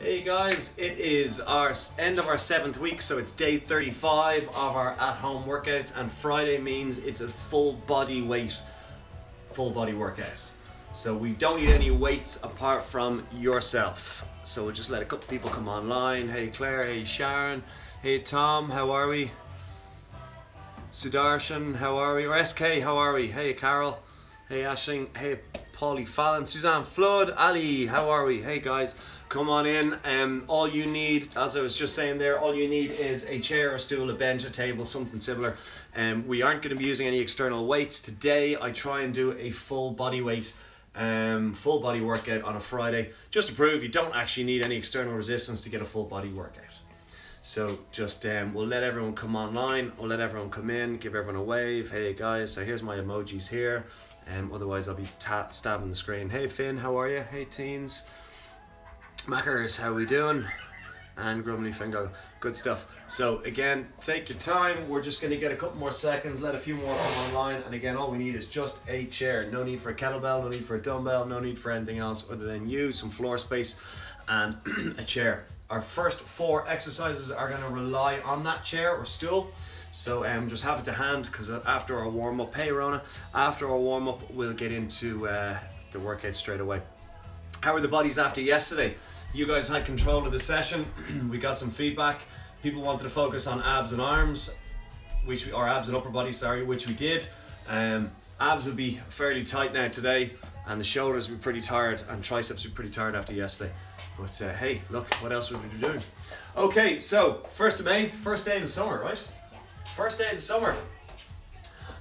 Hey guys, it is our end of our 7th week, so it's day 35 of our at-home workouts, and Friday means it's a full body workout. So we don't need any weights apart from yourself. So we'll just let a couple people come online. Hey Claire, hey Sharon, hey Tom, how are we? Sudarshan, how are we? Or SK, how are we? Hey Carol, hey Ashling, hey Paulie Fallon, Suzanne Flood, Ali, how are we? Hey guys, come on in. All you need, as I was just saying there, all you need is a chair, a stool, a bench, a table, something similar. We aren't going to be using any external weights today. I try and do a full body weight, full body workout on a Friday, just to prove you don't actually need any external resistance to get a full body workout. So just we'll let everyone come online, we'll let everyone come in, give everyone a wave. Hey guys, so here's my emojis here. Otherwise I'll be stabbing the screen. Hey Finn, how are you? Hey teens. Mackers, how we doing? And Grumbly Fingo, good stuff. So again, take your time. We're just going to get a couple more seconds, let a few more come online, and again, all we need is just a chair. No need for a kettlebell, no need for a dumbbell, no need for anything else other than you, some floor space, and a chair. Our first 4 exercises are going to rely on that chair or stool. So just have it to hand, because after our warm-up, hey Rona, after our warm-up, we'll get into the workout straight away. How were the bodies after yesterday? You guys had control of the session. We got some feedback. People wanted to focus on abs and arms, or abs and upper body, sorry, which we did. Abs would be fairly tight now today, and the shoulders would be pretty tired, and triceps would be pretty tired after yesterday. But hey, look, what else would we be doing? Okay, so 1st of May, first day of the summer, right? Yeah. First day of the summer.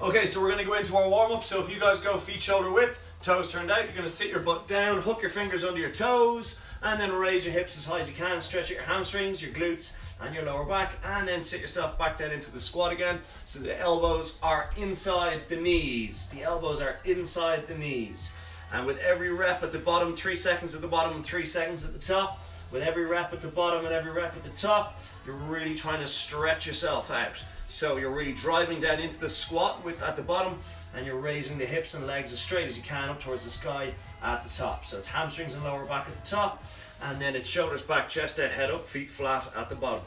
Okay, so we're gonna go into our warm-up. So if you guys go feet shoulder width, toes turned out, you're gonna sit your butt down, hook your fingers under your toes, and then raise your hips as high as you can, stretch out your hamstrings, your glutes, and your lower back, and then sit yourself back down into the squat again. So the elbows are inside the knees. The elbows are inside the knees. And with every rep at the bottom, 3 seconds at the bottom and 3 seconds at the top, with every rep at the bottom and every rep at the top, you're really trying to stretch yourself out. So you're really driving down into the squat at the bottom, and you're raising the hips and legs as straight as you can up towards the sky at the top. So it's hamstrings and lower back at the top, and then it's shoulders back, chest out, head up, feet flat at the bottom.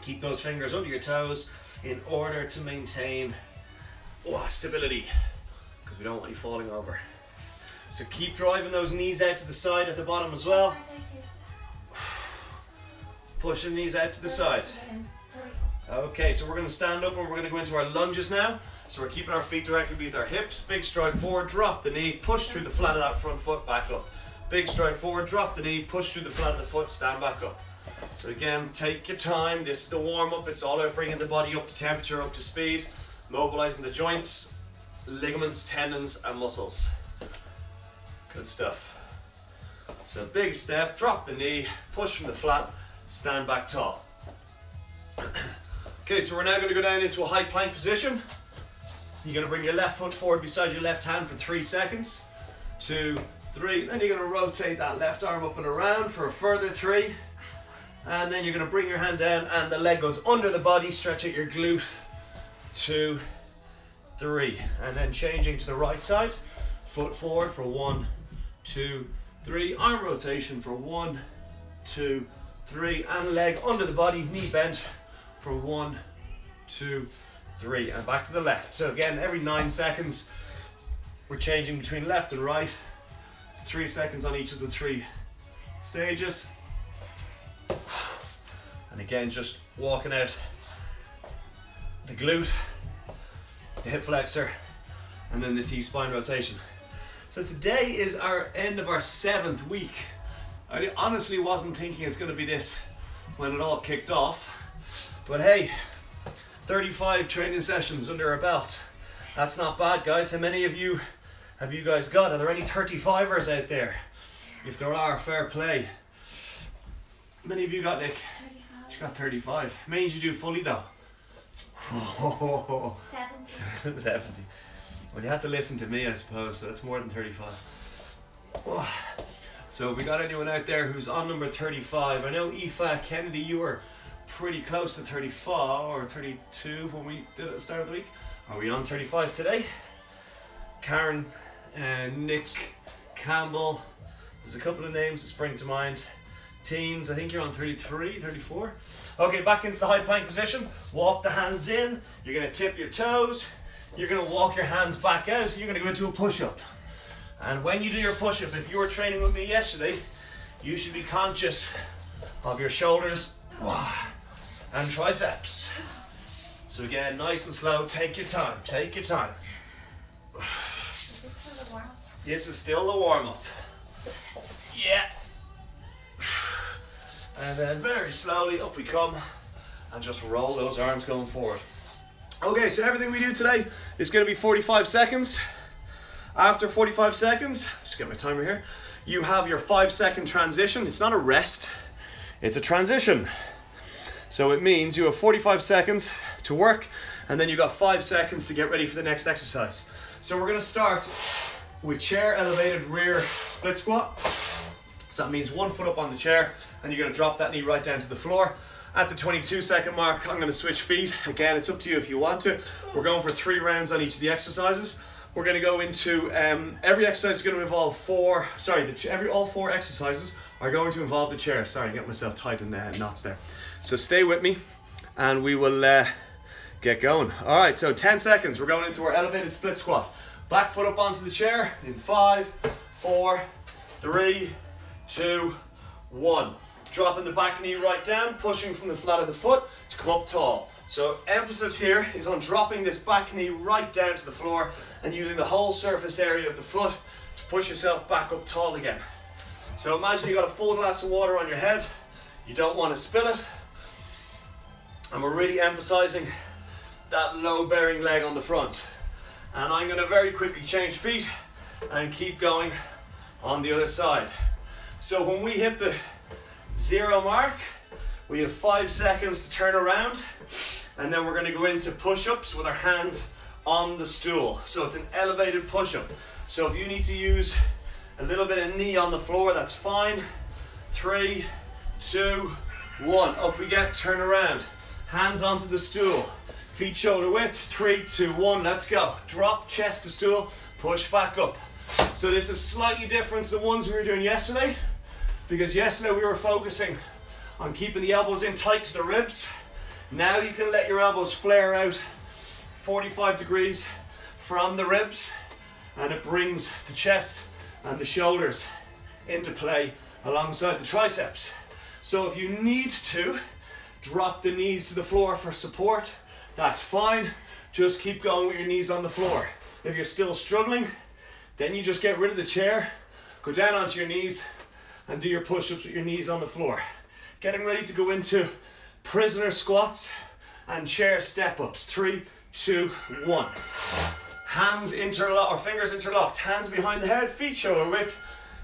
Keep those fingers under your toes in order to maintain stability, because we don't want you falling over. So keep driving those knees out to the side at the bottom as well. Pushing knees out to the side. Okay, so we're going to stand up and we're going to go into our lunges now. So we're keeping our feet directly beneath our hips. Big stride forward, drop the knee, push through the flat of that front foot, back up. Big stride forward, drop the knee, push through the flat of the foot, stand back up. So again, take your time. This is the warm-up. It's all about bringing the body up to temperature, up to speed, mobilizing the joints, ligaments, tendons, and muscles. Good stuff. So big step, drop the knee, push from the flat, stand back tall. Okay, so we're now going to go down into a high plank position. You're going to bring your left foot forward beside your left hand for 3 seconds. 2, 3. Then you're going to rotate that left arm up and around for a further 3. And then you're going to bring your hand down and the leg goes under the body. Stretch out your glute. 2, 3. And then changing to the right side. Foot forward for 1, 2, 3. Arm rotation for 1, 2, 3. And leg under the body, knee bent for 1, 2, 3, and back to the left. So again, every 9 seconds, we're changing between left and right. It's 3 seconds on each of the 3 stages. And again, just walking out the glute, the hip flexor, and then the T-spine rotation. So today is our end of our 7th week. I honestly wasn't thinking it's going to be this when it all kicked off. But hey, 35 training sessions under our belt. That's not bad, guys. How many of you have you guys got? Are there any 35ers out there? If there are, fair play. How many of you got, Nick? 35. She got 35. How many did you do fully though? 70. 70. Well, you had to listen to me, I suppose, so that's more than 35. So if we got anyone out there who's on number 35, I know Aoife Kennedy, you were pretty close to 34 or 32 when we did it at the start of the week. Are we on 35 today? Karen, Nick, Campbell, there's a couple of names that spring to mind. Teens, I think you're on 33, 34. Okay, back into the high plank position. Walk the hands in. You're gonna tip your toes. You're gonna walk your hands back out. You're gonna go into a push-up. And when you do your push-up, if you were training with me yesterday, you should be conscious of your shoulders and triceps. So again, nice and slow, take your time, take your time. This is still the warm-up. Yeah. And then very slowly up we come and just roll those arms going forward. Okay, so everything we do today is going to be 45 seconds. After 45 seconds, just get my timer here, you have your 5-second transition. It's not a rest, it's a transition. So it means you have 45 seconds to work and then you got 5 seconds to get ready for the next exercise. So we're going to start with chair elevated rear split squat. So that means 1 foot up on the chair and you're going to drop that knee right down to the floor. At the 22-second mark, I'm going to switch feet. Again, it's up to you if you want to. We're going for 3 rounds on each of the exercises. We're going to go into, every exercise is going to involve all 4 exercises are going to involve the chair. Sorry, I get myself tight in knots there. So stay with me and we will get going. All right, so 10 seconds. We're going into our elevated split squat. Back foot up onto the chair in 5, 4, 3, 2, 1. Dropping the back knee right down, pushing from the flat of the foot to come up tall. So emphasis here is on dropping this back knee right down to the floor and using the whole surface area of the foot to push yourself back up tall again. So imagine you got a full glass of water on your head. You don't want to spill it. And we're really emphasizing that low bearing leg on the front. And I'm going to very quickly change feet and keep going on the other side. So when we hit the 0 mark, we have 5 seconds to turn around and then we're going to go into push-ups with our hands on the stool. So it's an elevated push-up. So if you need to use a little bit of knee on the floor, that's fine. 3, 2, 1. Up we get, turn around. Hands onto the stool. Feet shoulder width. 3, 2, 1. Let's go. Drop chest to stool. Push back up. So this is slightly different to the ones we were doing yesterday, because yesterday we were focusing on keeping the elbows in tight to the ribs. Now you can let your elbows flare out 45 degrees from the ribs and it brings the chest and the shoulders into play alongside the triceps. So if you need to drop the knees to the floor for support, that's fine. Just keep going with your knees on the floor. If you're still struggling, then you just get rid of the chair, go down onto your knees and do your push-ups with your knees on the floor. Getting ready to go into prisoner squats and chair step-ups. 3, 2, 1. Hands interlocked, or fingers interlocked. Hands behind the head, feet shoulder width.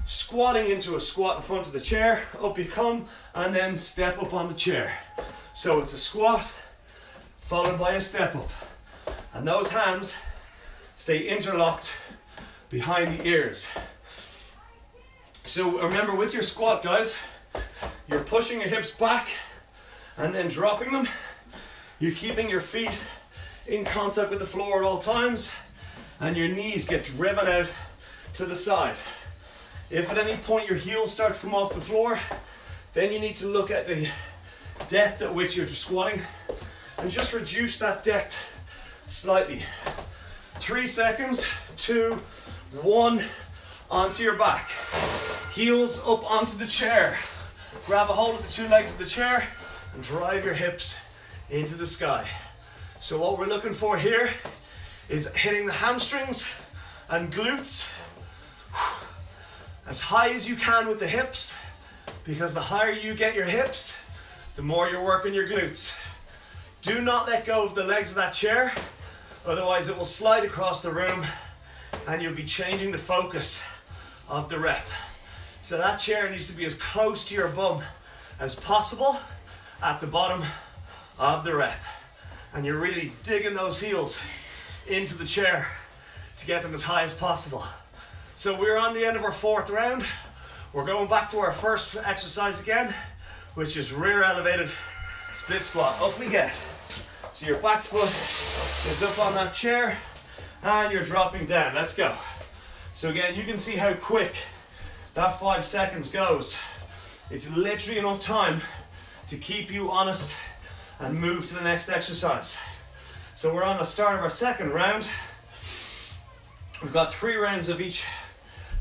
Squatting into a squat in front of the chair. Up you come, and then step up on the chair. So it's a squat, followed by a step up. And those hands stay interlocked behind the ears. So remember, with your squat, guys, you're pushing your hips back and then dropping them. You're keeping your feet in contact with the floor at all times and your knees get driven out to the side. If at any point your heels start to come off the floor, then you need to look at the depth at which you're squatting and just reduce that depth slightly. 3 seconds, 2, 1, onto your back. Heels up onto the chair. Grab a hold of the 2 legs of the chair and drive your hips into the sky. So what we're looking for here is hitting the hamstrings and glutes as high as you can with the hips, because the higher you get your hips, the more you're working your glutes. Do not let go of the legs of that chair, otherwise it will slide across the room and you'll be changing the focus of the rep. So that chair needs to be as close to your bum as possible at the bottom of the rep. And you're really digging those heels into the chair to get them as high as possible. So we're on the end of our 4th round. We're going back to our first exercise again, which is rear elevated split squat. Up we get. So your back foot is up on that chair and you're dropping down. Let's go. So again, you can see how quick that 5 seconds goes. It's literally enough time to keep you honest and move to the next exercise. So we're on the start of our second round. We've got 3 rounds of each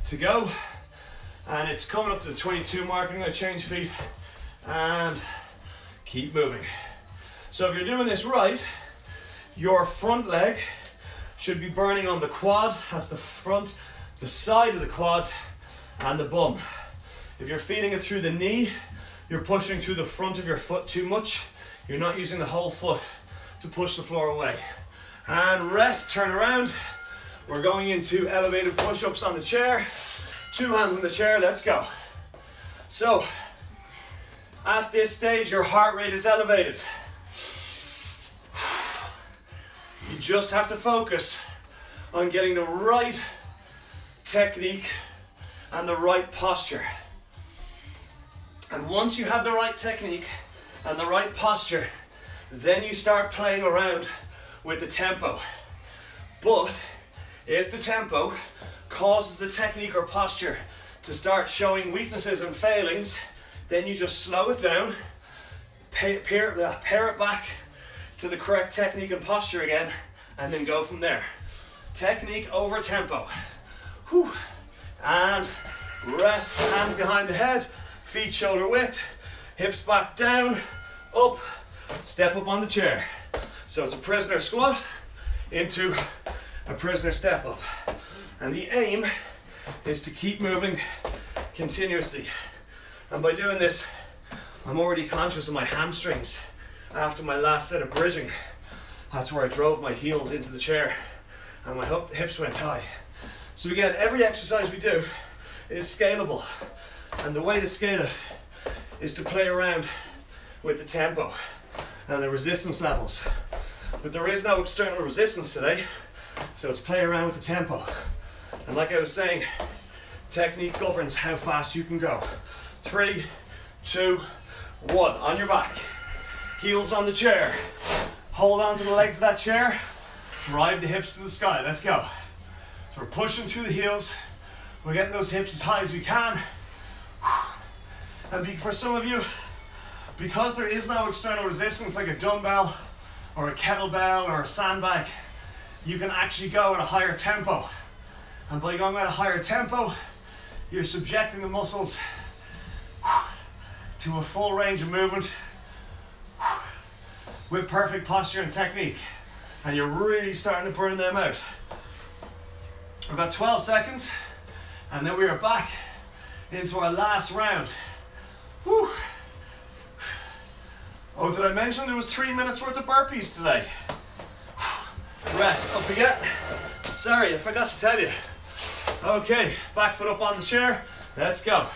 to go, and it's coming up to the 22 mark. I'm going to change feet and keep moving. So if you're doing this right, your front leg should be burning on the quad. That's the front, the side of the quad, and the bum. If you're feeding it through the knee, you're pushing through the front of your foot too much. You're not using the whole foot to push the floor away. And rest, turn around. We're going into elevated push-ups on the chair. 2 hands on the chair, let's go. So, at this stage, your heart rate is elevated. You just have to focus on getting the right technique and the right posture. And once you have the right technique and the right posture, then you start playing around with the tempo. But if the tempo causes the technique or posture to start showing weaknesses and failings, then you just slow it down, pair it back to the correct technique and posture again, and then go from there. Technique over tempo. Whew. And rest, hands behind the head, feet shoulder width, hips back down, up, step up on the chair. So it's a prisoner squat into a prisoner step up. And the aim is to keep moving continuously. And by doing this, I'm already conscious of my hamstrings after my last set of bridging. That's where I drove my heels into the chair and my hips went high. So again, every exercise we do is scalable. And the way to scale it is to play around with the tempo and the resistance levels. But there is no external resistance today, so it's play around with the tempo. And like I was saying, technique governs how fast you can go. 3, 2, 1. On your back. Heels on the chair. Hold on to the legs of that chair. Drive the hips to the sky. Let's go. So we're pushing through the heels. We're getting those hips as high as we can. And for some of you, because there is no external resistance like a dumbbell or a kettlebell or a sandbag, you can actually go at a higher tempo. And by going at a higher tempo, you're subjecting the muscles to a full range of movement with perfect posture and technique. And you're really starting to burn them out. We've got 12 seconds, and then we are back into our last round. Whew. Oh, did I mention there was 3 minutes worth of burpees today? Rest, up again. Sorry, I forgot to tell you. Okay, back foot up on the chair. Let's go.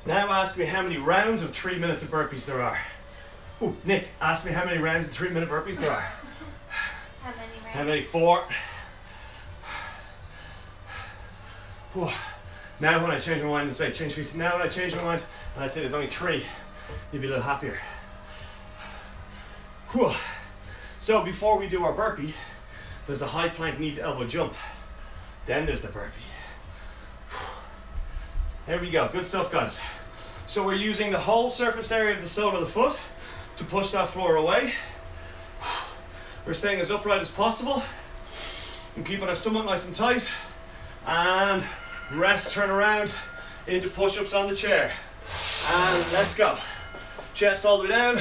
Now ask me how many rounds of 3 minutes of burpees there are. Ooh, Nick, ask me how many rounds of 3 minute burpees there are. How many rounds? How many? 4. Whew. Now when I change my mind and say change feet, now when I change my mind and I say there's only 3, you'll be a little happier. Whew. So before we do our burpee, there's a high plank knee to elbow jump. Then there's the burpee. There we go, good stuff guys. So we're using the whole surface area of the sole of the foot to push that floor away. We're staying as upright as possible and keeping our stomach nice and tight. And rest, turn around into push-ups on the chair. And let's go. Chest all the way down,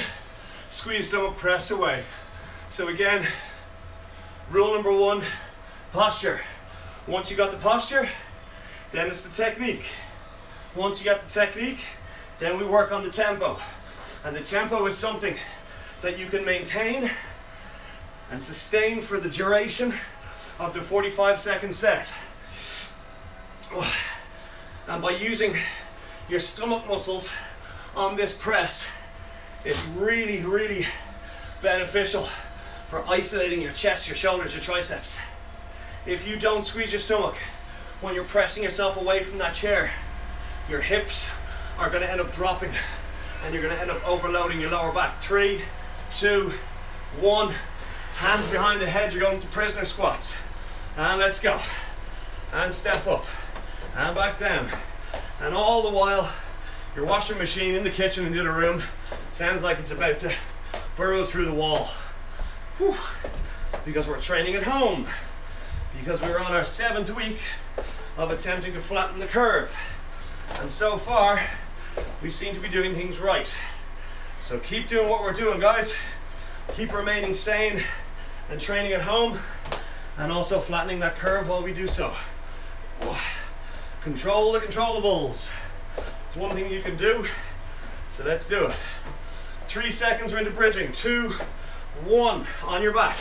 squeeze stomach, press away. So again, rule number 1, posture. Once you got the posture, then it's the technique. Once you got the technique, then we work on the tempo. And the tempo is something that you can maintain and sustain for the duration of the 45-second set. And by using your stomach muscles on this press, it's really, really beneficial for isolating your chest, your shoulders, your triceps. If you don't squeeze your stomach when you're pressing yourself away from that chair, your hips are going to end up dropping and you're going to end up overloading your lower back. 3, 2, 1. Hands behind the head, you're going to prisoner squats. And let's go. And step up. And back down. And all the while, your washing machine in the kitchen in the other room sounds like it's about to burrow through the wall. Whew. Because we're training at home. Because we're on our 7th week of attempting to flatten the curve. And so far, we seem to be doing things right. So keep doing what we're doing, guys. Keep remaining sane and training at home, and also flattening that curve while we do so. Control the controllables. It's one thing you can do, so let's do it. 3 seconds, we're into bridging. 2, 1, on your back.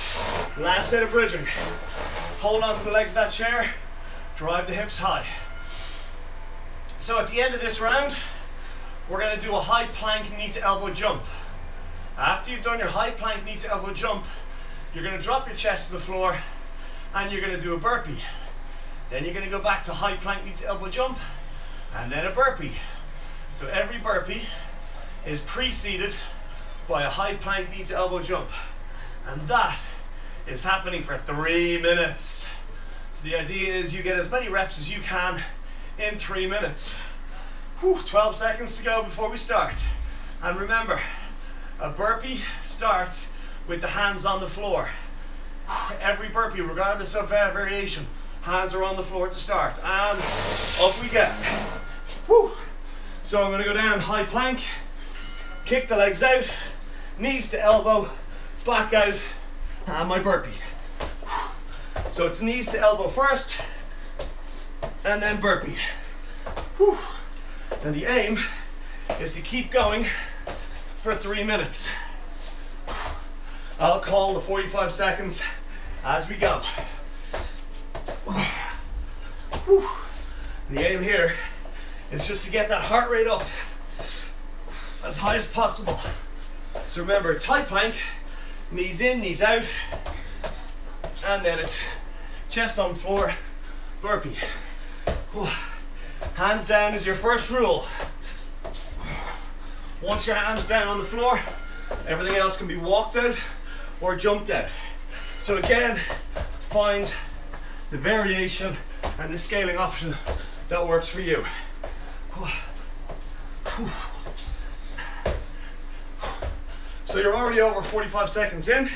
Last set of bridging. Hold on to the legs of that chair, drive the hips high. So at the end of this round, we're going to do a high plank knee to elbow jump. After you've done your high plank knee to elbow jump, you're going to drop your chest to the floor and you're going to do a burpee. Then you're going to go back to high plank knee to elbow jump and then a burpee. So every burpee is preceded by a high plank knee to elbow jump. And that is happening for 3 minutes. So the idea is you get as many reps as you can in 3 minutes. Whew, 12 seconds to go before we start. And remember, a burpee starts with the hands on the floor. Every burpee, regardless of variation, hands are on the floor to start. And up we get. Whew. So I'm going to go down high plank, kick the legs out, knees to elbow, back out, and my burpee. So it's knees to elbow first, and then burpee. Whew. And the aim is to keep going for 3 minutes. I'll call the 45 seconds as we go. Whew. The aim here is just to get that heart rate up as high as possible. So remember, it's high plank, knees in, knees out, and then it's chest on floor, burpee. Whew. Hands down is your first rule. Once your hands down on the floor, everything else can be walked out or jumped out. So again, find the variation and the scaling option that works for you. So you're already over 45 seconds in.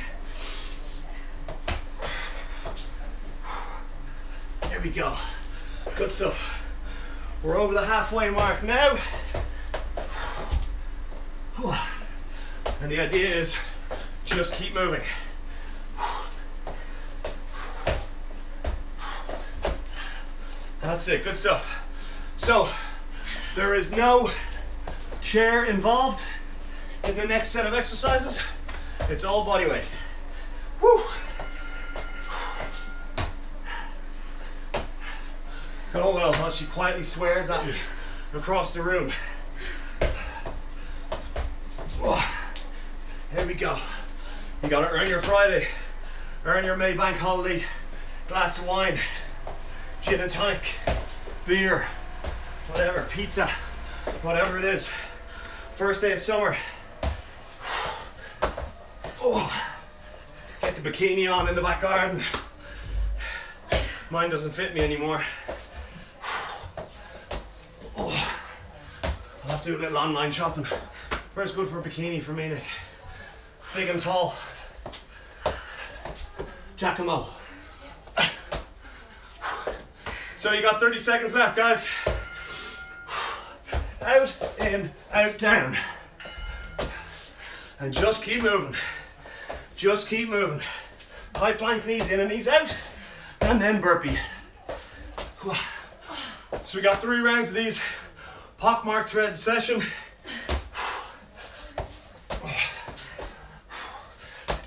There we go. Good stuff. We're over the halfway mark now. And the idea is just keep moving. That's it, good stuff. So there is no chair involved in the next set of exercises. It's all body weight. Whew. Oh well, while she quietly swears at me across the room. Here we go. You gotta earn your Friday, earn your May bank holiday glass of wine, gin and tonic, beer, whatever, pizza, whatever it is. First day of summer. Oh, get the bikini on in the back garden. Mine doesn't fit me anymore. Oh, I'll have to do a little online shopping. Where's good for a bikini for me, Nick? Big and tall. Giacomo. So you got 30 seconds left, guys. Out, in, out, down. And just keep moving. Just keep moving. High plank, knees in and knees out. And then burpee. So we got 3 rounds of these. Pockmarked throughout the session.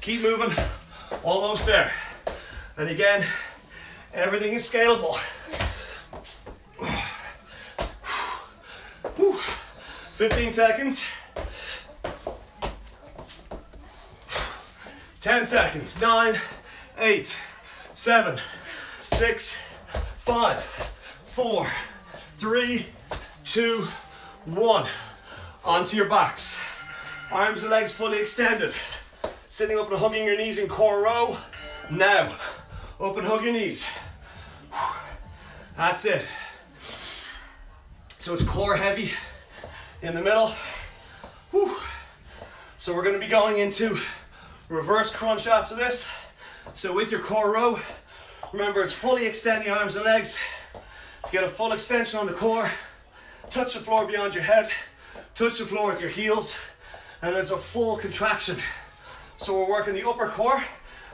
Keep moving, almost there. And again, everything is scalable. 15 seconds. 10 seconds. 9, 8, 7, 6, 5, 4, 3, 2, 1. Onto your backs. Arms and legs fully extended. Sitting up and hugging your knees in core row. Now, up and hug your knees. That's it. So it's core heavy in the middle. Whew. So we're going to be going into reverse crunch after this. So with your core row, remember it's fully extend the arms and legs. Get a full extension on the core. Touch the floor beyond your head. Touch the floor with your heels. And it's a full contraction. So we're working the upper core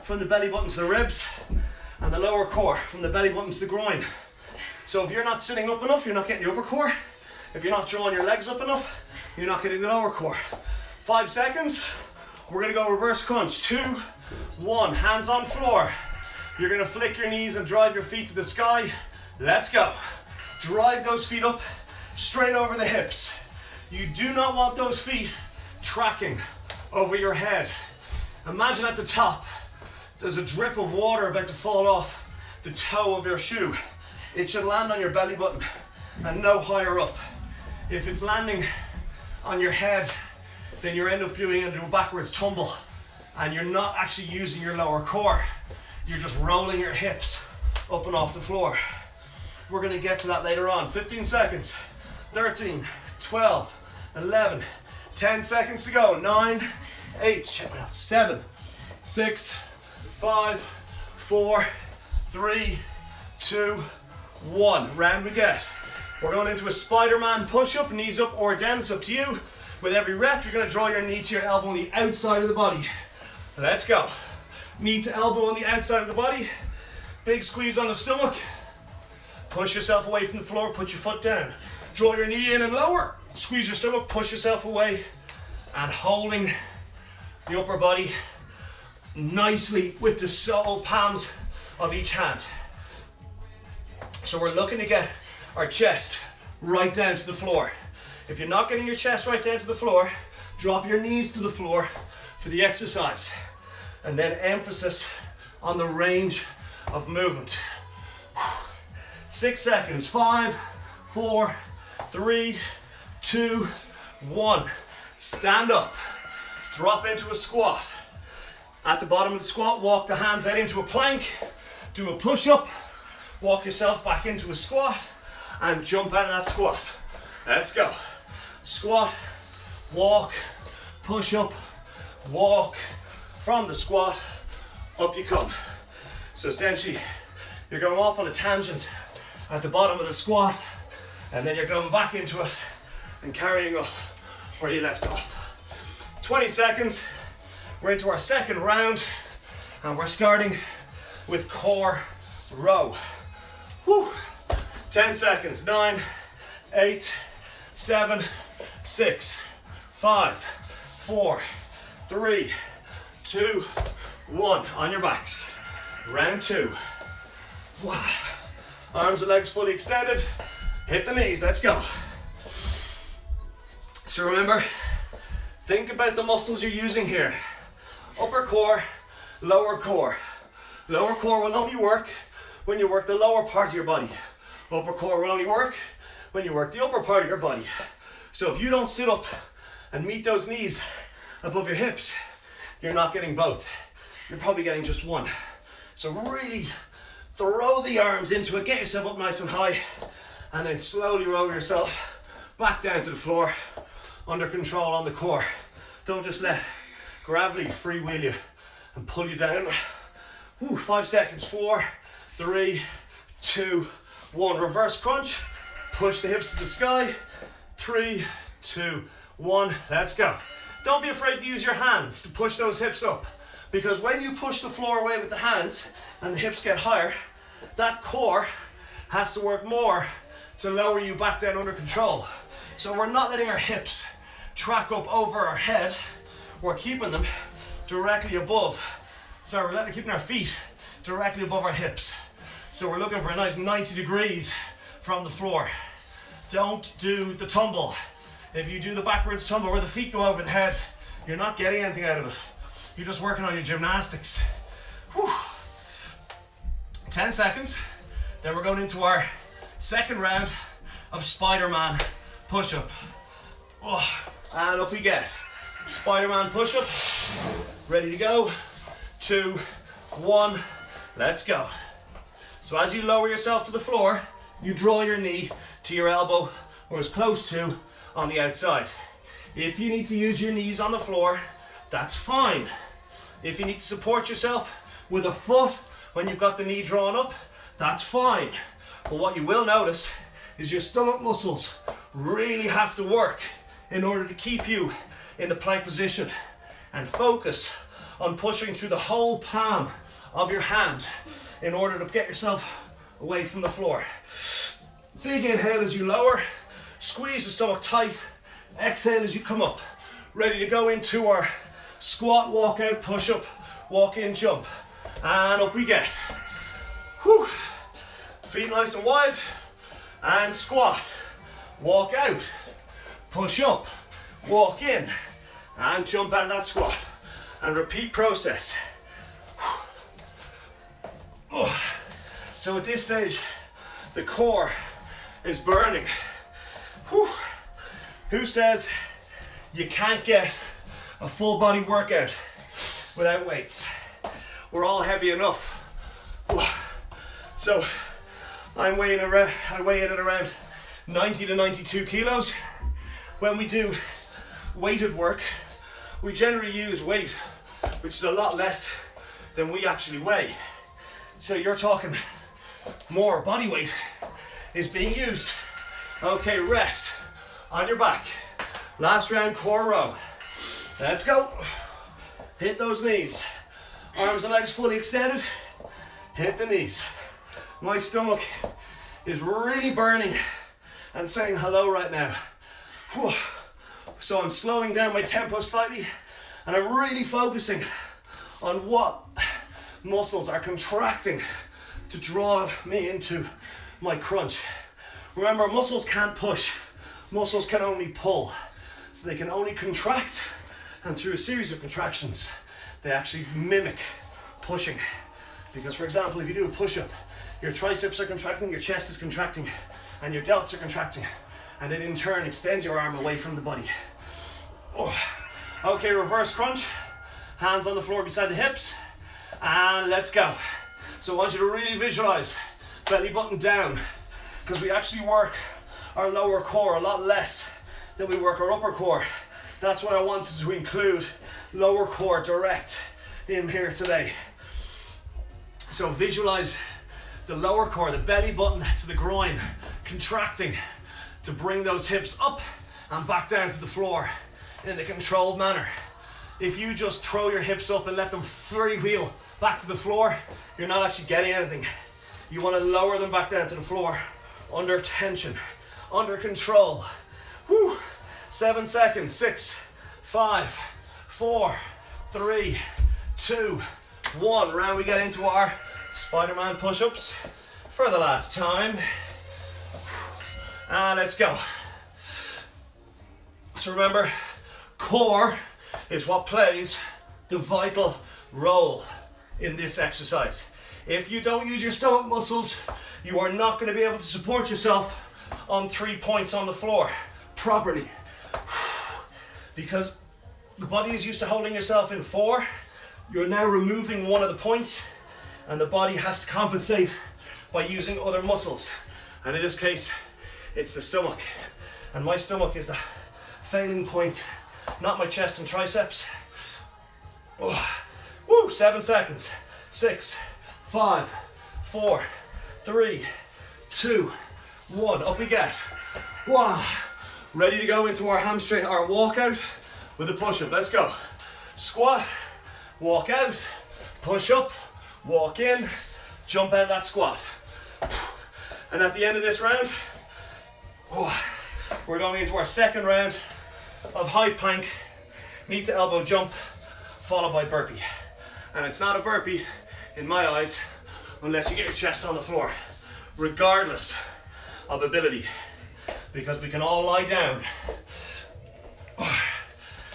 from the belly button to the ribs, and the lower core from the belly button to the groin. So if you're not sitting up enough, you're not getting your upper core. If you're not drawing your legs up enough, you're not getting the lower core. 5 seconds. We're gonna go reverse crunch. 2, 1, hands on floor. You're gonna flick your knees and drive your feet to the sky. Let's go. Drive those feet up, straight over the hips. You do not want those feet tracking over your head. Imagine at the top, there's a drip of water about to fall off the toe of your shoe. It should land on your belly button and no higher up. If it's landing on your head, then you end up doing a backwards tumble and you're not actually using your lower core. You're just rolling your hips up and off the floor. We're gonna get to that later on. 15 seconds, 13, 12, 11, 10 seconds to go. 9, 8, check me out, 7, 6, 5, 4, 3, 2, 1. Round we get. We're going into a Spider-Man push-up, knees up or down, it's up to you. With every rep, you're gonna draw your knee to your elbow on the outside of the body. Let's go. Knee to elbow on the outside of the body. Big squeeze on the stomach. Push yourself away from the floor, put your foot down. Draw your knee in and lower. Squeeze your stomach, push yourself away. And holding the upper body nicely with the sole palms of each hand. So we're looking to get our chest right down to the floor. If you're not getting your chest right down to the floor, drop your knees to the floor for the exercise. And then emphasis on the range of movement. 6 seconds, 5, 4, 3, 2, 1. Stand up, drop into a squat. At the bottom of the squat, walk the hands out into a plank, do a push-up, walk yourself back into a squat, and jump out of that squat. Let's go. Squat, walk, push-up, walk, from the squat, up you come. So essentially, you're going off on a tangent at the bottom of the squat, and then you're going back into it and carrying up where you left off. 20 seconds, we're into our second round, and we're starting with core row. Woo. 10 seconds, 9, 8, 7, 6, 5, 4, 3, 2, 1. On your backs. Round 2. Wow. Arms and legs fully extended. Hit the knees, let's go. So remember, think about the muscles you're using here. Upper core, lower core. Lower core will only work when you work the lower part of your body. Upper core will only work when you work the upper part of your body. So if you don't sit up and meet those knees above your hips, you're not getting both. You're probably getting just one. So really throw the arms into it, get yourself up nice and high, and then slowly roll yourself back down to the floor, under control on the core. Don't just let gravity freewheel you and pull you down. Woo, 5 seconds, 4, 3, 2, 1. Reverse crunch, push the hips to the sky. 3, 2, 1, let's go. Don't be afraid to use your hands to push those hips up, because when you push the floor away with the hands and the hips get higher, that core has to work more to lower you back down under control. So we're not letting our hips track up over our head, we're keeping them directly above. So we're keeping our feet directly above our hips. So we're looking for a nice 90 degrees from the floor. Don't do the tumble. If you do the backwards tumble where the feet go over the head, you're not getting anything out of it. You're just working on your gymnastics. Whew. 10 seconds. Then we're going into our second round of Spider-Man push-up. Oh, and up we get. Spider-Man push-up. Ready to go. 2, 1, let's go. So as you lower yourself to the floor, you draw your knee to your elbow or as close to on the outside. If you need to use your knees on the floor, that's fine. If you need to support yourself with a foot when you've got the knee drawn up, that's fine. But what you will notice is your stomach muscles really have to work in order to keep you in the plank position, and focus on pushing through the whole palm of your hand in order to get yourself away from the floor. Big inhale as you lower, squeeze the stomach tight, exhale as you come up. Ready to go into our squat, walk out, push up, walk in, jump, and up we get. Whew. Feet nice and wide, and squat, walk out, push up, walk in, and jump out of that squat, and repeat process. So at this stage, the core is burning. Who says you can't get a full body workout without weights? We're all heavy enough. So I weigh in at around 90 to 92 kilos. When we do weighted work, we generally use weight which is a lot less than we actually weigh. So you're talking more body weight is being used. Okay, rest on your back. Last round, core row. Let's go. Hit those knees. Arms and legs fully extended. Hit the knees. My stomach is really burning and saying hello right now. Whew. So I'm slowing down my tempo slightly, and I'm really focusing on what muscles are contracting to draw me into my crunch. Remember, muscles can't push, muscles can only pull. So they can only contract, and through a series of contractions, they actually mimic pushing. Because for example, if you do a push-up, your triceps are contracting, your chest is contracting, and your delts are contracting, and it in turn extends your arm away from the body. Oh. Okay, reverse crunch, hands on the floor beside the hips, and let's go. So I want you to really visualize belly button down, because we actually work our lower core a lot less than we work our upper core. That's why I wanted to include lower core direct in here today. So visualize the lower core, the belly button to the groin, contracting to bring those hips up and back down to the floor in a controlled manner. If you just throw your hips up and let them freewheel back to the floor, you're not actually getting anything. You want to lower them back down to the floor under tension, under control. Whew. 7 seconds. 6, 5, 4, 3, 2, 1. Round we get into our Spider-Man push-ups for the last time. And let's go. So remember, core is what plays the vital role in this exercise. If you don't use your stomach muscles, you are not going to be able to support yourself on 3 points on the floor properly. Because the body is used to holding yourself in 4, you're now removing one of the points, and the body has to compensate by using other muscles. And in this case, it's the stomach. And my stomach is the failing point, not my chest and triceps. Oh. Woo, 7 seconds. 6, 5, 4, 3, 2, 1. Up we get. Wow. Ready to go into our hamstring, our walkout with a push-up. Let's go. Squat, walk out, push up, walk in, jump out of that squat. And at the end of this round, we're going into our second round of high plank, knee to elbow jump, followed by burpee. And it's not a burpee, in my eyes, unless you get your chest on the floor, regardless of ability, because we can all lie down.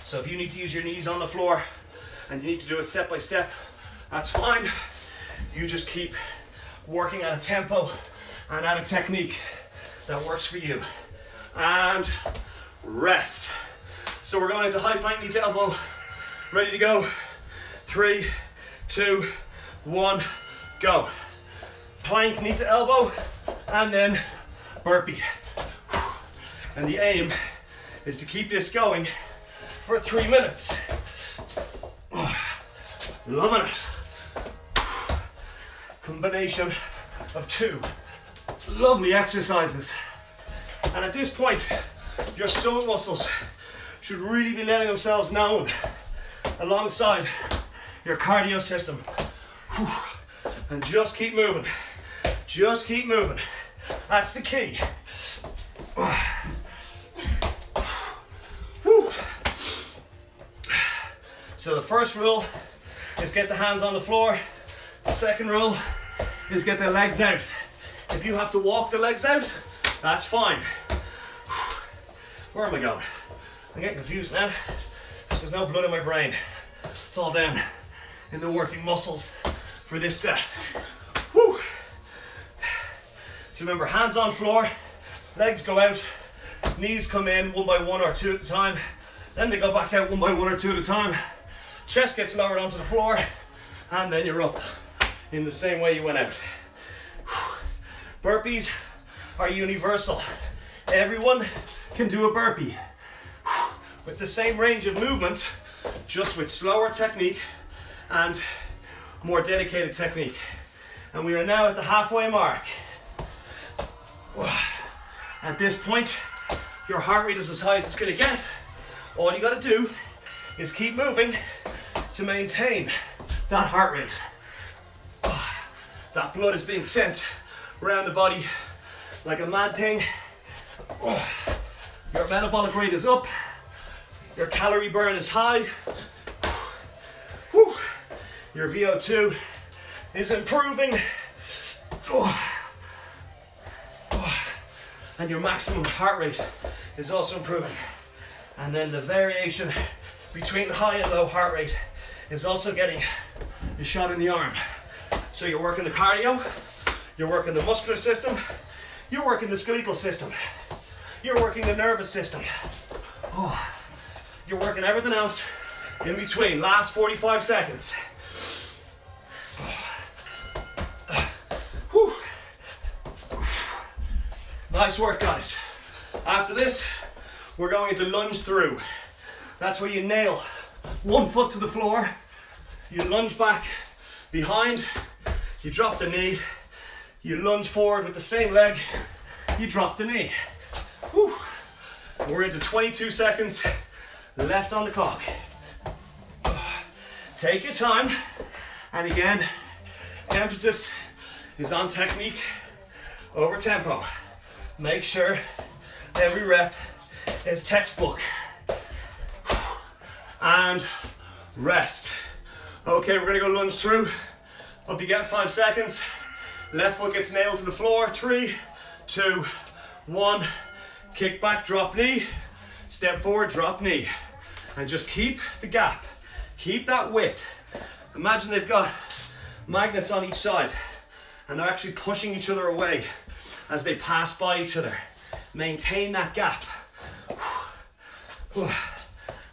So if you need to use your knees on the floor and you need to do it step by step, that's fine. You just keep working at a tempo and at a technique that works for you. And rest. So we're going into high plank, knee to elbow. Ready to go. 3, 2, 1, go. Plank, knee to elbow, and then burpee. And the aim is to keep this going for 3 minutes. Loving it. Combination of 2 lovely exercises. And at this point, your stomach muscles should really be letting themselves known alongside your cardio system. And just keep moving. Just keep moving. That's the key. So the first rule is get the hands on the floor. The second rule is get the legs out. If you have to walk the legs out, that's fine. Where am I going? I'm getting confused now because there's no blood in my brain. It's all down in the working muscles for this set. Woo. So remember, hands on floor, legs go out, knees come in 1 by 1 or 2 at a time. Then they go back out 1 by 1 or 2 at a time. Chest gets lowered onto the floor, and then you're up in the same way you went out. Burpees are universal. Everyone can do a burpee with the same range of movement, just with slower technique and more dedicated technique. And we are now at the halfway mark. At this point, your heart rate is as high as it's going to get. All you got to do is keep moving to maintain that heart rate. That blood is being sent around the body like a mad thing. Your metabolic rate is up. Your calorie burn is high. Your VO2 is improving. And your maximum heart rate is also improving. And then the variation between high and low heart rate is also getting a shot in the arm. So you're working the cardio, you're working the muscular system, you're working the skeletal system, you're working the nervous system. You're working everything else in between. Last 45 seconds. Nice work, guys. After this, we're going to lunge through. That's where you nail 1 foot to the floor, you lunge back behind, you drop the knee, you lunge forward with the same leg, you drop the knee. We're into 22 seconds left on the clock. Take your time, and again, emphasis is on technique over tempo. Make sure every rep is textbook. And rest. Okay, we're gonna go lunge through. Hope you get 5 seconds. Left foot gets nailed to the floor. 3, 2, 1. Kick back, drop knee. Step forward, drop knee. And just keep the gap. Keep that width. Imagine they've got magnets on each side and they're actually pushing each other away as they pass by each other. Maintain that gap.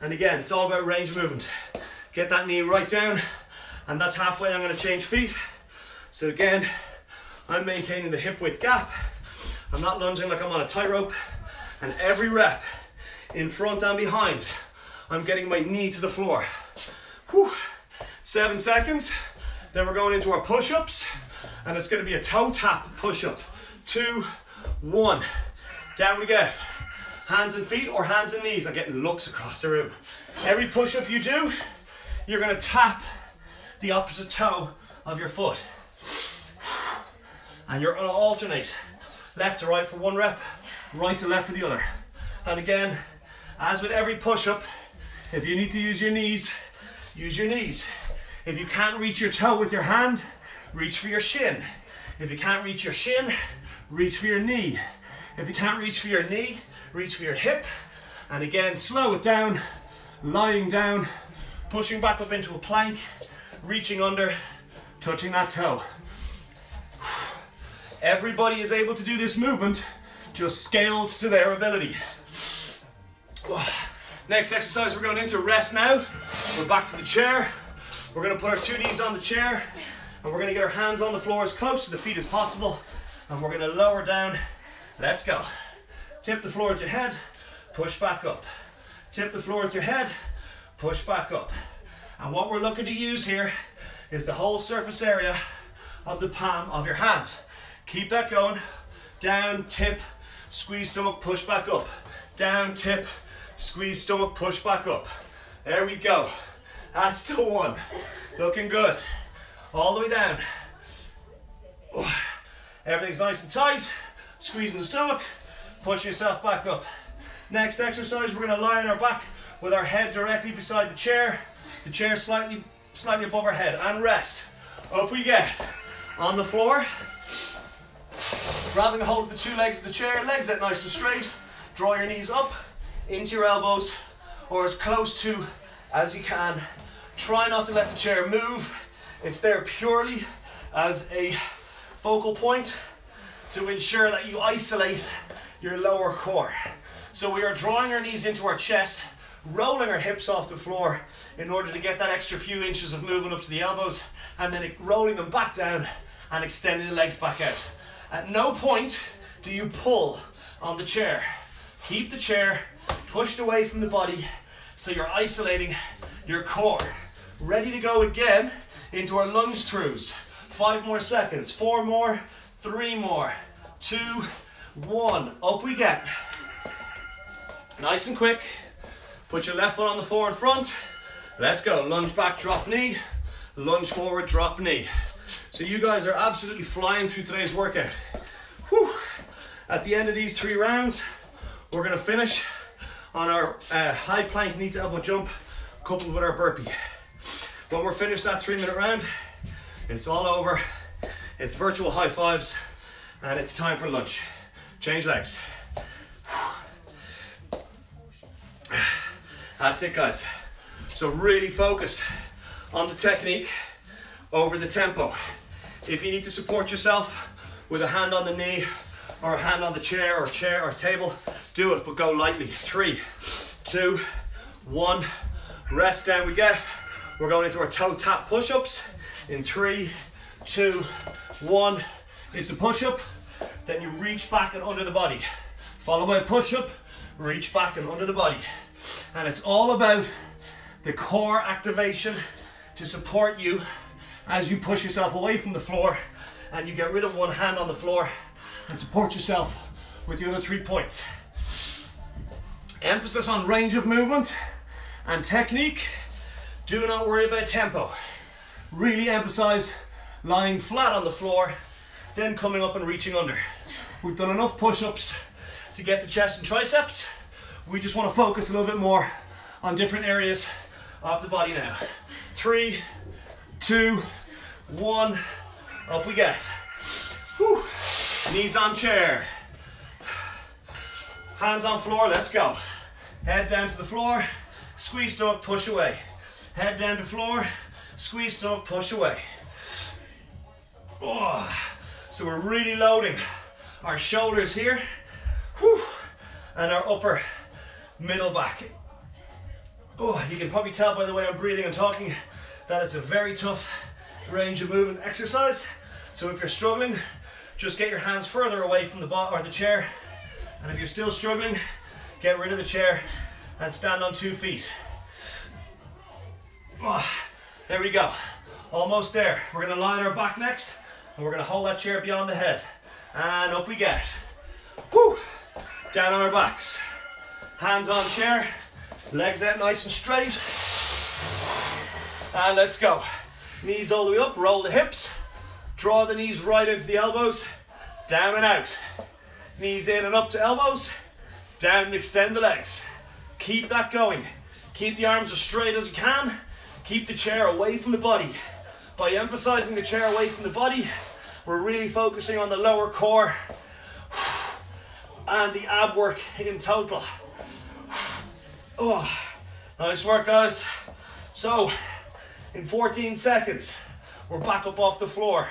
And again, it's all about range of movement. Get that knee right down, and that's halfway. I'm going to change feet. So again, I'm maintaining the hip width gap. I'm not lunging like I'm on a tightrope. And every rep, in front and behind, I'm getting my knee to the floor. 7 seconds. Then we're going into our push-ups, and it's going to be a toe tap push-up. 2, 1. Down we get. Hands and feet or hands and knees. I'm getting looks across the room. Every push-up you do, you're going to tap the opposite toe of your foot. And you're going to alternate left to right for 1 rep, right to left for the other. And again, as with every push-up, if you need to use your knees, use your knees. If you can't reach your toe with your hand, reach for your shin. If you can't reach your shin, reach for your knee. If you can't reach for your knee, reach for your hip. And again, slow it down, lying down, pushing back up into a plank, reaching under, touching that toe. Everybody is able to do this movement, just scaled to their ability. Next exercise we're going into, rest now. We're back to the chair. We're going to put our 2 knees on the chair, and we're going to get our hands on the floor as close to the feet as possible, and we're going to lower down. Let's go. tip the floor with your head, push back up. Tip the floor with your head, push back up. And what we're looking to use here is the whole surface area of the palm of your hand. Keep that going. Down, tip, squeeze stomach, push back up. Down, tip, squeeze stomach, push back up. There we go. That's the one. Looking good. All the way down. Everything's nice and tight. Squeezing the stomach, pushing yourself back up. Next exercise, we're going to lie on our back with our head directly beside the chair slightly above our head, and rest. Up we get. On the floor, grabbing a hold of the two legs of the chair, legs out nice and straight. Draw your knees up into your elbows, or as close to as you can. Try not to let the chair move. It's there purely as a focal point to ensure that you isolate your lower core. So we are drawing our knees into our chest, rolling our hips off the floor in order to get that extra few inches of movement up to the elbows, and then rolling them back down and extending the legs back out. At no point do you pull on the chair. Keep the chair pushed away from the body so you're isolating your core. Ready to go again into our lunge throughs. 5 more seconds, 4 more, 3 more, 2, 1. Up we get. Nice and quick. Put your left foot on the floor in front. Let's go. Lunge back, drop knee. Lunge forward, drop knee. So you guys are absolutely flying through today's workout. Whew. At the end of these 3 rounds, we're going to finish on our high plank knee to elbow jump coupled with our burpee. When we're finished that 3-minute round, it's all over. It's virtual high fives, and it's time for lunch. Change legs. That's it, guys. So really focus on the technique over the tempo. If you need to support yourself with a hand on the knee or a hand on the chair or table, do it, but go lightly. 3, 2, 1. Rest, down we get. We're going into our toe tap push-ups in 3, 2, 1. It's a push-up, then you reach back and under the body. Followed by a push-up, reach back and under the body. And it's all about the core activation to support you as you push yourself away from the floor and you get rid of one hand on the floor and support yourself with the other 3 points. Emphasis on range of movement and technique. Do not worry about tempo. Really emphasize lying flat on the floor, then coming up and reaching under. We've done enough push-ups to get the chest and triceps. We just want to focus a little bit more on different areas of the body now. 3, 2, 1, up we get. Whew. Knees on chair. Hands on floor, let's go. Head down to the floor, squeeze stomach, push away. Head down to floor, squeeze stomach, push away. Oh. So we're really loading our shoulders here. Whew. And our upper middle back. Oh, you can probably tell by the way I'm breathing and talking that it's a very tough range of movement exercise. So if you're struggling, just get your hands further away from the chair. And if you're still struggling, get rid of the chair and stand on 2 feet. Oh, there we go. Almost there. We're going to lie on our back next, and we're going to hold that chair beyond the head. And up we get. Whew. Down on our backs. Hands on chair. Legs out nice and straight. And let's go. Knees all the way up. Roll the hips. Draw the knees right into the elbows. Down and out. Knees in and up to elbows. Down and extend the legs. Keep that going. Keep the arms as straight as you can. Keep the chair away from the body. By emphasizing the chair away from the body, we're really focusing on the lower core and the ab work in total. Oh, nice work, guys. So, in 14 seconds, we're back up off the floor.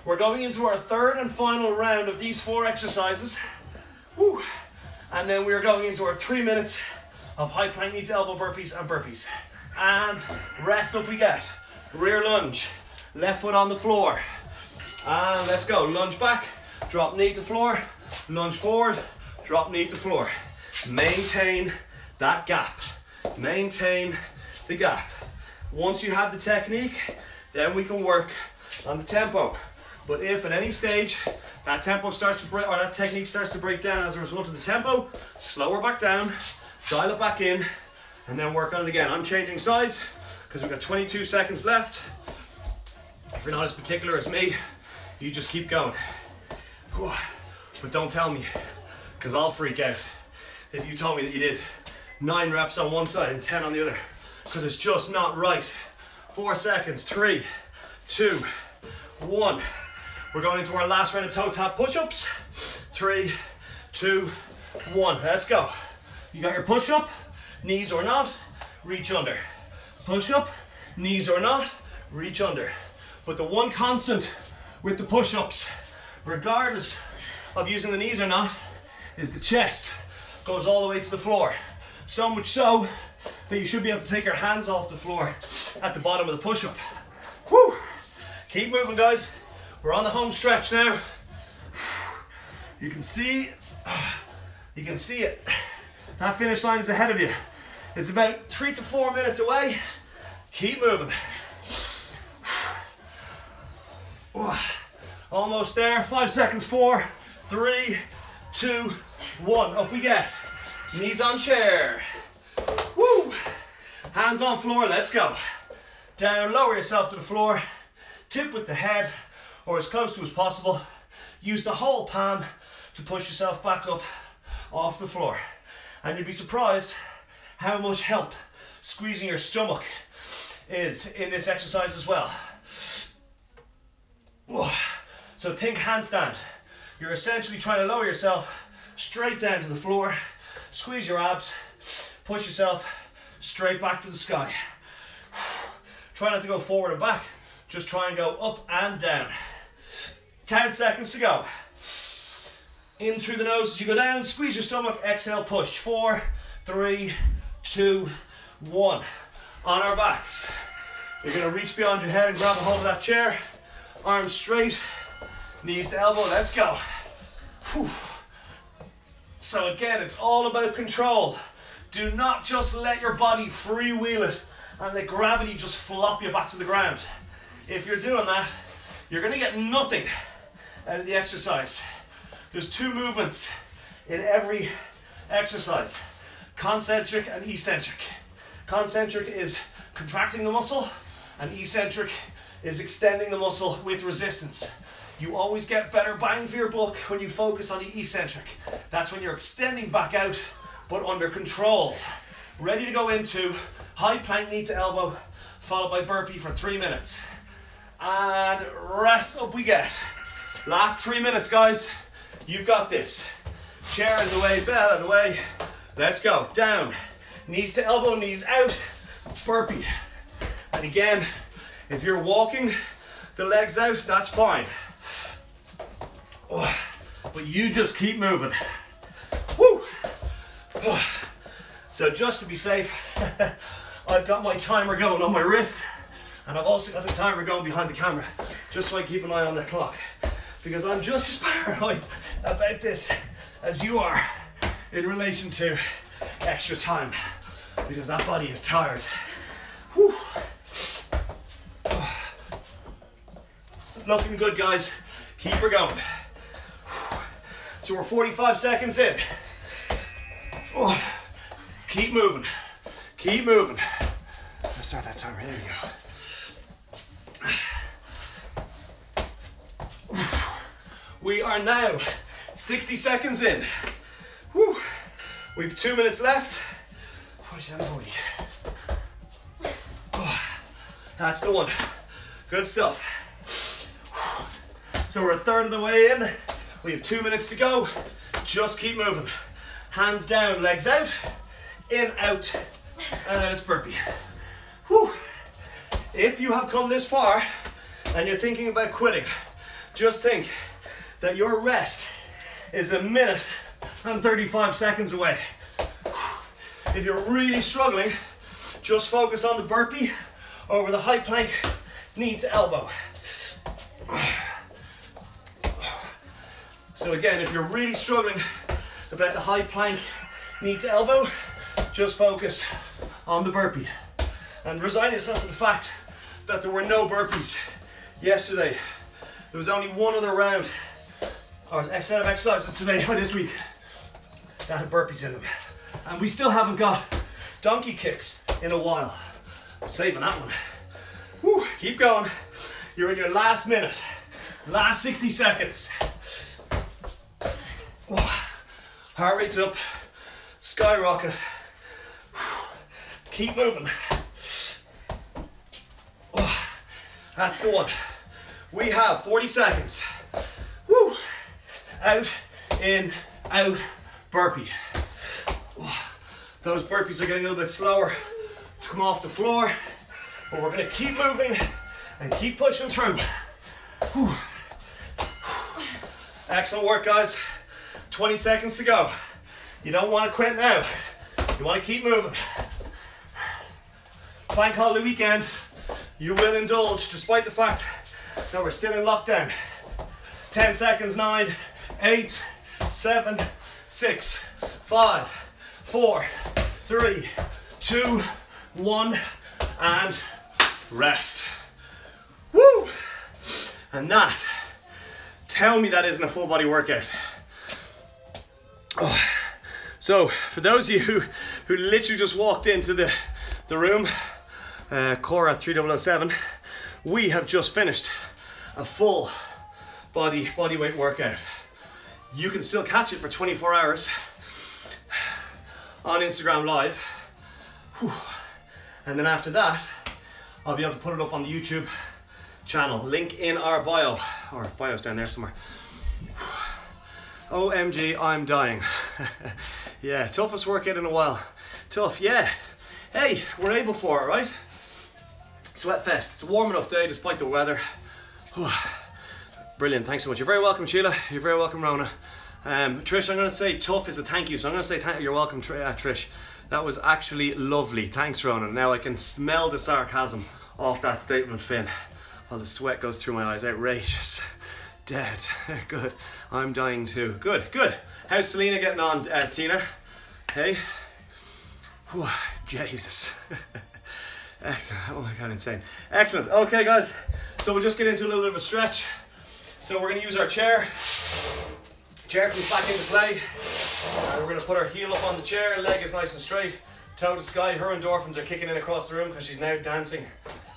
We're going into our 3rd and final round of these 4 exercises. Woo. And then we're going into our 3 minutes of high plank knee to elbow burpees and burpees. And rest, up we get. Rear lunge, left foot on the floor. And let's go. Lunge back, drop knee to floor, lunge forward, drop knee to floor. Maintain that gap. Maintain the gap. Once you have the technique, then we can work on the tempo. But if at any stage that tempo starts to break, or that technique starts to break down as a result of the tempo, slow her back down, dial it back in, and then work on it again. I'm changing sides because we've got 22 seconds left. If you're not as particular as me, you just keep going. But don't tell me, because I'll freak out if you told me that you did 9 reps on one side and 10 on the other, because it's just not right. 4 seconds, 3, 2, 1. We're going into our last round of toe tap push-ups. 3, 2, 1. Let's go. You got your push-up, knees or not, reach under. Push-up, knees or not, reach under. But the one constant with the push-ups, regardless of using the knees or not, is the chest goes all the way to the floor. So much so that you should be able to take your hands off the floor at the bottom of the push-up. Woo! Keep moving, guys. We're on the home stretch now. You can see it. That finish line is ahead of you. It's about 3 to 4 minutes away. Keep moving. Almost there. 5 seconds. 4, 3, 2, 1. Up we get. Knees on chair. Woo! Hands on floor. Let's go. Down. Lower yourself to the floor. Tip with the head, or as close to as possible. Use the whole palm to push yourself back up off the floor. And you'd be surprised how much help squeezing your stomach is in this exercise as well. So think handstand. You're essentially trying to lower yourself straight down to the floor, squeeze your abs, push yourself straight back to the sky. Try not to go forward and back, just try and go up and down. 10 seconds to go. In through the nose as you go down, squeeze your stomach, exhale, push. 4, 3, 2, 1. On our backs. You're gonna reach beyond your head and grab a hold of that chair. Arms straight, knees to elbow, let's go. Whew. So again, it's all about control. Do not just let your body freewheel it and let gravity just flop you back to the ground. If you're doing that, you're gonna get nothing out of the exercise. There's 2 movements in every exercise, concentric and eccentric. Concentric is contracting the muscle, and eccentric is extending the muscle with resistance. You always get better bang for your buck when you focus on the eccentric. That's when you're extending back out, but under control. Ready to go into high plank, knee to elbow, followed by burpee for 3 minutes. And rest up we get. Last 3 minutes, guys. You've got this. Chair in the way, bell out of the way. Let's go. Down. Knees to elbow, knees out. Burpee. And again, if you're walking the legs out, that's fine. But you just keep moving. Woo! So just to be safe, I've got my timer going on my wrist, and I've also got the timer going behind the camera, just so I keep an eye on the clock. Because I'm just as paranoid about this as you are in relation to extra time, because that body is tired. Whew. Looking good, guys. Keep her going. So we're 45 seconds in. Keep moving. Keep moving. Let's start that timer. There you go. We are now 60 seconds in. Whew. We've 2 minutes left. 47, 40. That's the one. Good stuff. So we're a third of the way in. We have 2 minutes to go. Just keep moving. Hands down, legs out. In, out. And then it's burpee. Whew. If you have come this far and you're thinking about quitting, just think that your rest is 1 minute and 35 seconds away. If you're really struggling, just focus on the burpee over the high plank, knee to elbow. So again, if you're really struggling about the high plank, knee to elbow. Just focus on the burpee. And resign yourself to the fact that there were no burpees yesterday. There was only one other round or set of exercises today or this week that had burpees in them. And we still haven't got donkey kicks in a while. I'm saving that one. Whew, keep going. You're in your last minute, last 60 seconds. Whoa. Heart rate's up, skyrocket. Keep moving. Oh, that's the one. We have 40 seconds. Woo. Out, in, out, burpee. Oh, those burpees are getting a little bit slower to come off the floor, but we're gonna keep moving and keep pushing through. Whew. Excellent work, guys. 20 seconds to go. You don't want to quit now. You want to keep moving. Bank holiday weekend, you will indulge despite the fact that we're still in lockdown. 10 seconds, 9, 8, 7, 6, 5, 4, 3, 2, 1, and rest. Woo! And that, tell me that isn't a full body workout. Oh. So, for those of you who literally just walked into the room, core at 3007, we have just finished a full body weight workout. You can still catch it for 24 hours on Instagram Live. Whew. And then after that, I'll be able to put it up on the YouTube channel. Link in our bio, or bio's down there somewhere. OMG, I'm dying. Yeah, toughest workout in a while. Tough, yeah. Hey, we're able for it, right? Sweat fest. It's a warm enough day despite the weather. Brilliant, thanks so much. You're very welcome, Sheila. You're very welcome, Rona. Trish, I'm going to say tough is a thank you, so I'm going to say thank you. You're welcome, Trish. That was actually lovely. Thanks, Ronan. Now I can smell the sarcasm off that statement, Finn. While the sweat goes through my eyes. Outrageous. Dead. Good. I'm dying too. Good, good. How's Selena getting on, Tina? Hey? Whew, Jesus. Excellent. Oh my God, insane. Excellent. Okay, guys. So we'll just get into a little bit of a stretch. So we're going to use our chair. Chair comes back into play. And we're going to put our heel up on the chair. Leg is nice and straight. Toe to sky. Her endorphins are kicking in across the room because she's now dancing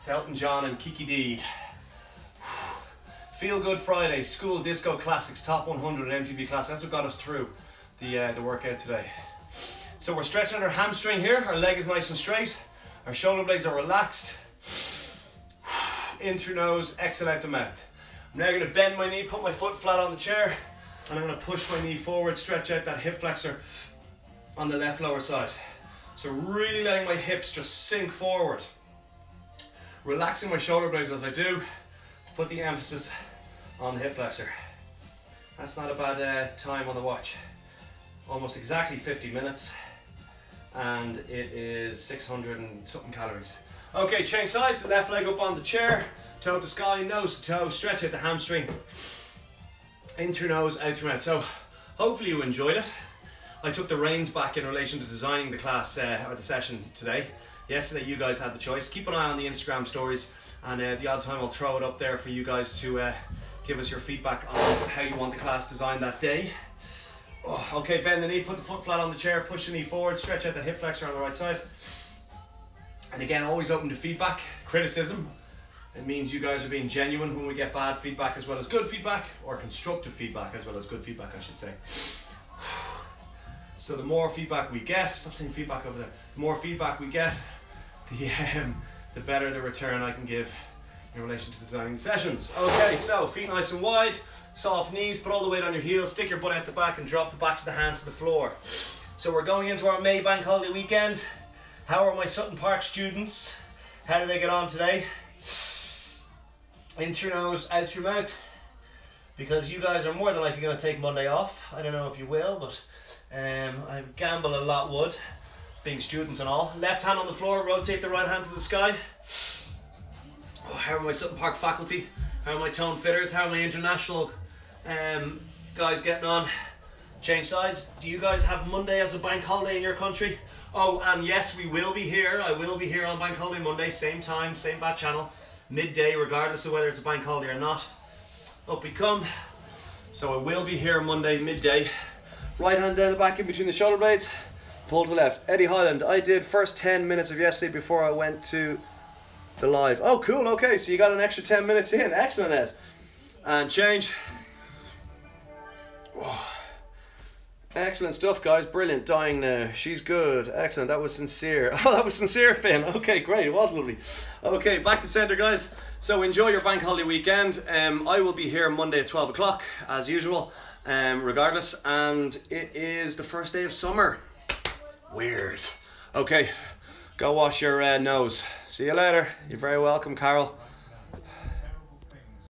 to Elton John and Kiki D. Feel Good Friday, School Disco Classics, Top 100 MTV Classics. That's what got us through the workout today. So we're stretching our hamstring here. Our leg is nice and straight. Our shoulder blades are relaxed. In through nose, exhale out the mouth. I'm now going to bend my knee, put my foot flat on the chair, and I'm going to push my knee forward, stretch out that hip flexor on the left lower side. So really letting my hips just sink forward. Relaxing my shoulder blades as I do. Put the emphasis on the hip flexor. That's not a bad time on the watch. Almost exactly 50 minutes. And it is 600 and something calories. Okay, change sides. Left leg up on the chair. Toe to sky, nose to toe. Stretch out the hamstring. In through nose, out through mouth. So hopefully you enjoyed it. I took the reins back in relation to designing the class or the session today. Yesterday you guys had the choice. Keep an eye on the Instagram stories. And the odd time I'll throw it up there for you guys to give us your feedback on how you want the class designed that day. Oh, okay, bend the knee, put the foot flat on the chair, push the knee forward, stretch out the hip flexor on the right side. And again, always open to feedback, criticism. It means you guys are being genuine when we get bad feedback as well as good feedback, or constructive feedback as well as good feedback, I should say. So the more feedback we get, stop saying feedback over there, the more feedback we get, the better the return I can give in relation to designing the sessions. Okay, so feet nice and wide, soft knees, put all the weight on your heels, stick your butt out the back and drop the backs of the hands to the floor. So we're going into our May Bank Holiday weekend. How are my Sutton Park students? How did they get on today? In through nose, out through mouth. Because you guys are more than likely going to take Monday off. I don't know if you will, but I gamble a lot would. Being students and all. Left hand on the floor, rotate the right hand to the sky. Oh, how are my Sutton Park faculty? How are my Tonefitters? How are my international guys getting on? Change sides. Do you guys have Monday as a bank holiday in your country? Oh, and yes, we will be here. I will be here on Bank Holiday Monday, same time, same bat channel, midday, regardless of whether it's a bank holiday or not. Up we come. So I will be here Monday, midday. Right hand down the back in between the shoulder blades. Pull to the left. Eddie Highland, I did first 10 minutes of yesterday before I went to the live. Oh, cool, okay, so you got an extra 10 minutes in. Excellent, Ed. And change. Whoa. Excellent stuff, guys. Brilliant. Dying now. She's good. Excellent. That was sincere. Oh, that was sincere, Finn. Okay, great. It was lovely. Okay, back to center, guys. So enjoy your bank holiday weekend. I will be here Monday at 12 o'clock, as usual, regardless. And it is the first day of summer. Weird. Okay, go wash your nose. See you later. You're very welcome, Carol.